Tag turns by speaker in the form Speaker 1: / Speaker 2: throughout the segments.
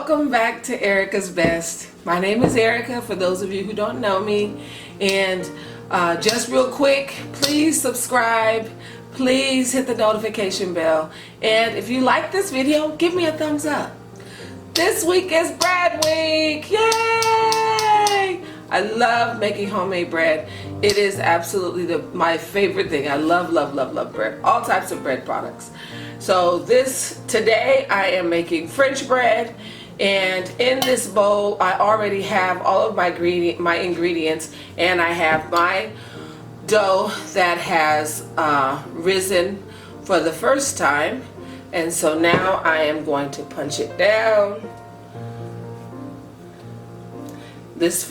Speaker 1: Welcome back to Erica's Best. My name is Erica, for those of you who don't know me. And just real quick, please subscribe. Please hit the notification bell. And if you like this video, give me a thumbs up. This week is bread week. Yay! I love making homemade bread. It is absolutely my favorite thing. I love bread. All types of bread products. So today I am making French bread, and in this bowl I already have all of my ingredients, and I have my dough that has risen for the first time, and so now I am going to punch it down. This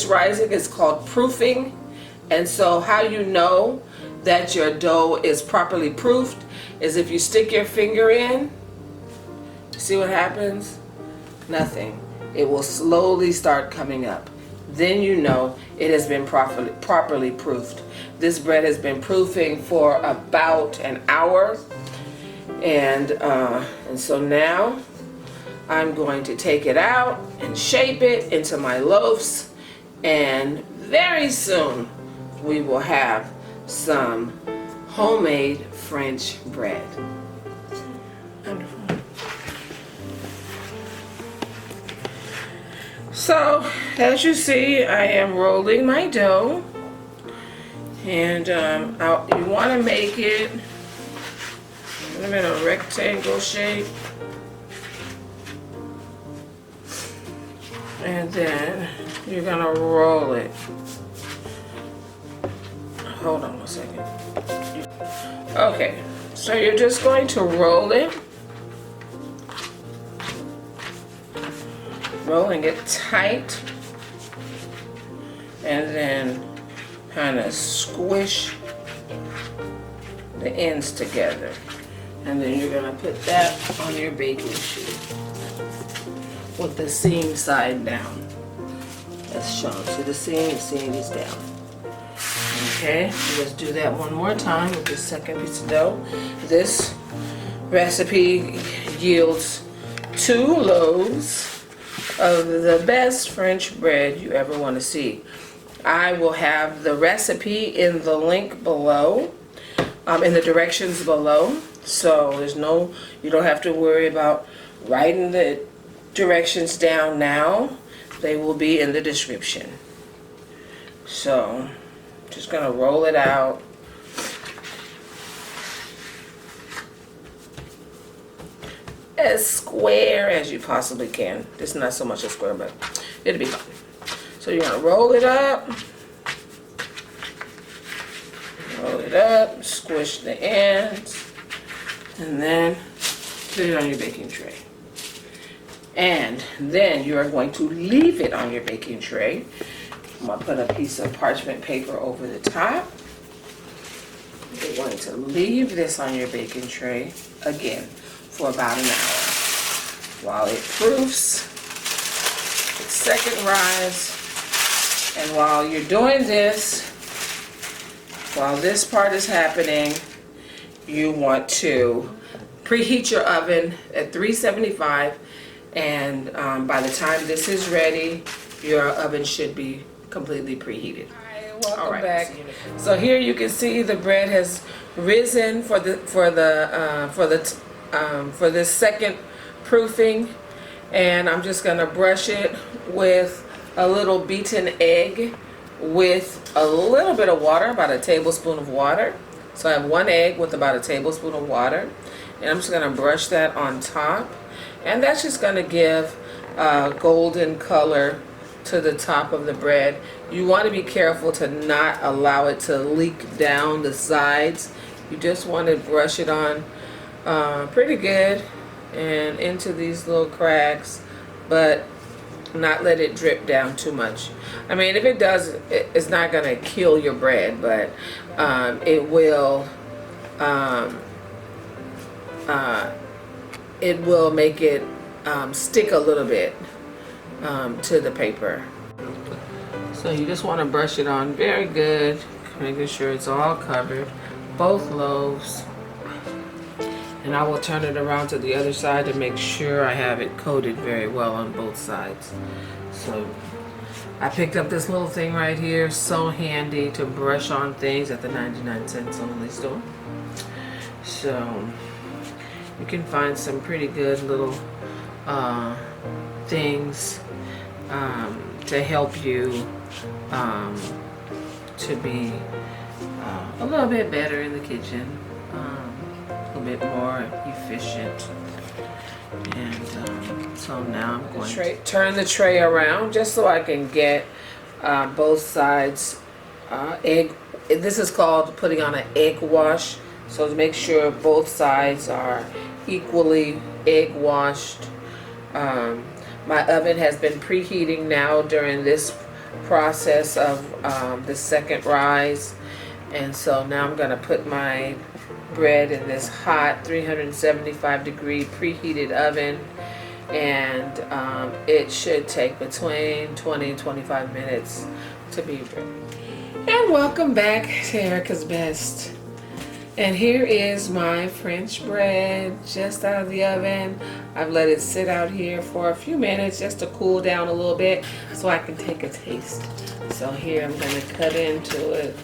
Speaker 1: rising is called proofing, and so how you know that your dough is properly proofed is if you stick your finger in. See what happens? Nothing. It will slowly start coming up. Then you know it has been properly proofed. This bread has been proofing for about an hour, and so now I'm going to take it out and shape it into my loaves, and very soon we will have some homemade French bread. Wonderful. So, as you see, I am rolling my dough, and you want to make it in a rectangle shape, and then you're gonna roll it. Hold on a second. Okay, so you're just going to roll it. Rolling it tight, and then kind of squish the ends together. And then you're going to put that on your baking sheet with the seam side down, as shown. So the seam is down. Okay, let's do that one more time with the second piece of dough. This recipe yields 2 loaves of the best French bread you ever want to see. I will have the recipe in the link below, in the directions below. So you don't have to worry about writing the directions down now. They will be in the description. So just gonna roll it out. As square as you possibly can. It's not so much a square, but it'll be fine. So you're gonna roll it up, squish the ends, and then put it on your baking tray. And then you are going to leave it on your baking tray. I'm going to put a piece of parchment paper over the top. You're going to leave this on your baking tray again for about an hour while it proofs its second rise. And while you're doing this, while this part is happening, you want to preheat your oven at 375, and by the time this is ready, your oven should be completely preheated. Hi, welcome back. So here you can see the bread has risen for this second proofing, and I'm just gonna brush it with a little beaten egg with a little bit of water, about a tablespoon of water. So I have 1 egg with about a tablespoon of water, and I'm just gonna brush that on top, and that's just gonna give a golden color to the top of the bread. You want to be careful to not allow it to leak down the sides. You just want to brush it on pretty good and into these little cracks, but not let it drip down too much. I mean, if it does, it's not going to kill your bread, but it will make it stick a little bit to the paper. So you just want to brush it on very good, making sure it's all covered, both loaves. And I will turn it around to the other side to make sure I have it coated very well on both sides. So I picked up this little thing right here, so handy to brush on things at the 99-cent only store. So you can find some pretty good little things to help you to be a little bit better in the kitchen, a little bit more efficient. And so now I'm going to turn the tray around just so I can get both sides egg. This is called putting on an egg wash. So to make sure both sides are equally egg washed. My oven has been preheating now during this process of the second rise. And so now I'm going to put my bread in this hot 375 degree preheated oven, and it should take between 20 and 25 minutes to be ready. And welcome back to Erika's Best. And here is my French bread just out of the oven. I've let it sit out here for a few minutes just to cool down a little bit so I can take a taste. So here I'm going to cut into it.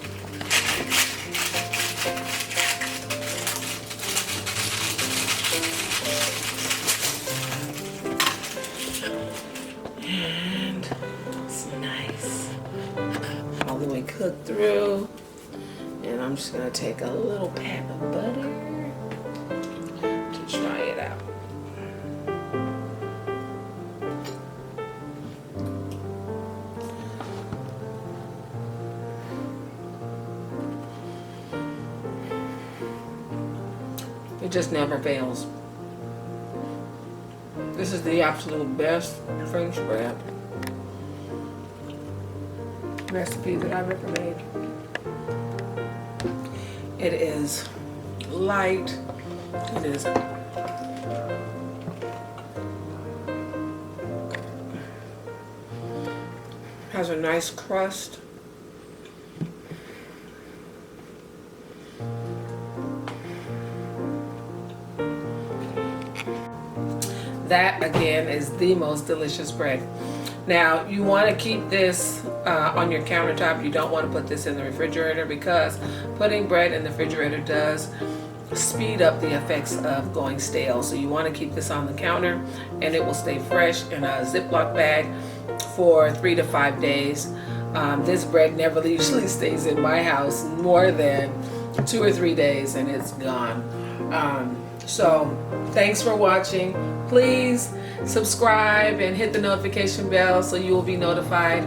Speaker 1: And it's nice. All the way cooked through. And I'm just going to take a little pat of butter to try it out. It just never fails. This is the absolute best French bread recipe that I've ever made. It is light. It is has a nice crust. That again is the most delicious bread. Now you want to keep this on your countertop. You don't want to put this in the refrigerator because putting bread in the refrigerator does speed up the effects of going stale. So you want to keep this on the counter and it will stay fresh in a Ziploc bag for 3 to 5 days. This bread never usually stays in my house more than 2 or 3 days and it's gone. So thanks for watching. Please subscribe and hit the notification bell so you will be notified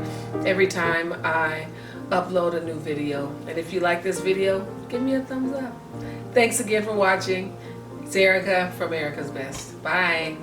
Speaker 1: every time I upload a new video. And if you like this video, give me a thumbs up. Thanks again for watching. It's Erika from Erika's Best. Bye.